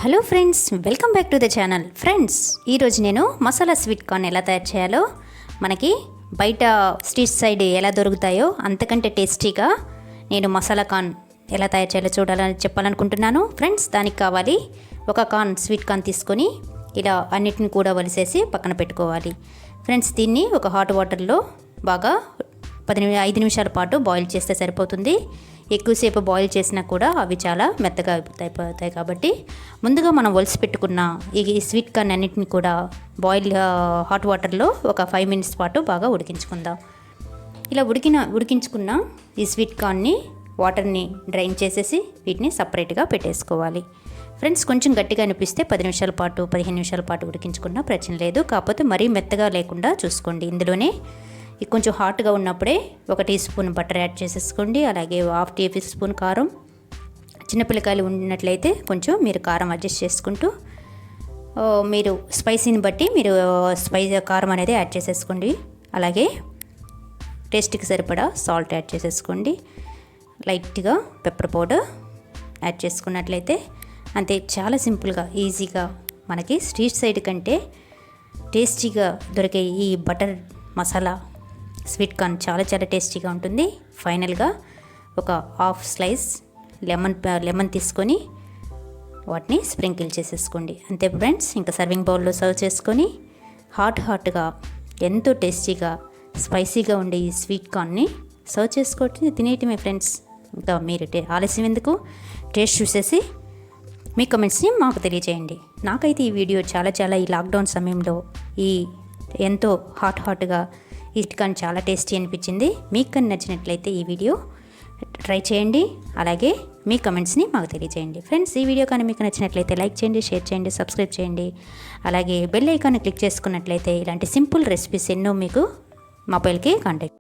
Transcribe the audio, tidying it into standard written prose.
Hello friends, welcome back to the channel. Friends, ఈరోజు నేను masala sweet corn ఎలా తయారు చేయాలో, మనకి బయట స్ట్రీట్ సైడ్ ఎలా దొరుకుతాయో అంతకంటే టేస్టీగా నేను మసాలా కార్న్ ఎలా తయారు చేయాలో చెప్పాలనుకుంటున్నాను. ఫ్రెండ్స్, దానికి కావాలి ఒక స్వీట్ కార్న్ తీసుకొని ఇలా అన్నిటిని కూడా వలిసేసి పక్కన పెట్టుకోవాలి. ఫ్రెండ్స్, దీన్ని ఒక హాట్ వాటర్లో బాగా 5 నిమిషాల పాటు బాయిల్ చేస్తే సరిపోతుంది. ఎక్కువసేపు బాయిల్ చేసినా కూడా అవి చాలా మెత్తగా అయిపోతాయి. కాబట్టి ముందుగా మనం ఒలిసి పెట్టుకున్న ఈ స్వీట్ కార్న్ అన్నిటిని కూడా హాట్ వాటర్లో ఒక 5 మినిట్స్ పాటు బాగా ఉడికించుకుందాం. ఇలా ఉడికించుకున్న ఈ స్వీట్ కార్న్ని వాటర్ని డ్రైన్ చేసేసి వీటిని సపరేట్గా పెట్టేసుకోవాలి. ఫ్రెండ్స్, కొంచెం గట్టిగా అనిపిస్తే 10 నిమిషాల పాటు 15 నిమిషాల పాటు ఉడికించుకున్నా ప్రశ్న లేదు. కాకపోతే మరీ మెత్తగా లేకుండా చూసుకోండి. ఇందులోనే కొంచెం హాట్గా ఉన్నప్పుడే 1 టీ స్పూన్ బటర్ యాడ్ చేసేసుకోండి. అలాగే 1/2 టేబుల్ స్పూన్ కారం. చిన్నపిల్లకాయలు ఉన్నట్లయితే కొంచెం మీరు కారం అడ్జస్ట్ చేసుకుంటూ మీరు స్పైసీని బట్టి మీరు కారం అనేది యాడ్ చేసేసుకోండి. అలాగే టేస్ట్కి సరిపడా సాల్ట్ యాడ్ చేసేసుకోండి. లైట్గా పెప్పర్ పౌడర్ యాడ్ చేసుకున్నట్లయితే అంతే. చాలా సింపుల్గా ఈజీగా మనకి స్ట్రీట్ సైడ్ కంటే టేస్టీగా దొరికే ఈ బటర్ మసాలా స్వీట్ కార్న్ చాలా చాలా టేస్టీగా ఉంటుంది. ఫైనల్గా ఒక 1/2 స్లైస్ లెమన్ తీసుకొని వాటిని స్ప్రింకిల్ చేసేసుకోండి. అంతే ఫ్రెండ్స్, ఇంకా సర్వింగ్ బౌల్లో సర్వ్ చేసుకొని హాట్గా ఎంతో టేస్టీగా స్పైసీగా ఉండే ఈ స్వీట్ కార్న్ని సర్వ్ చేసుకోవటం తినేయటమే ఫ్రెండ్స్. ఇంకా మీరు ఆలస్యం ఎందుకు, టేస్ట్ చూసేసి మీ కమెంట్స్ని మాకు తెలియజేయండి. నాకైతే ఈ వీడియో చాలా ఈ లాక్డౌన్ సమయంలో ఈ ఎంతో హాట్గా ఈ కార్న్ చాలా టేస్టీ అనిపించింది. మీకు కానీ నచ్చినట్లయితే ఈ వీడియో ట్రై చేయండి. అలాగే మీ కమెంట్స్ని మాకు తెలియజేయండి. ఫ్రెండ్స్, ఈ వీడియో కానీ మీకు నచ్చినట్లయితే లైక్ చేయండి, షేర్ చేయండి, సబ్స్క్రైబ్ చేయండి. అలాగే బెల్ ఐకాన్ని క్లిక్ చేసుకున్నట్లయితే ఇలాంటి సింపుల్ రెసిపీస్ ఎన్నో మీకు మొబైల్కి కాంటాక్ట్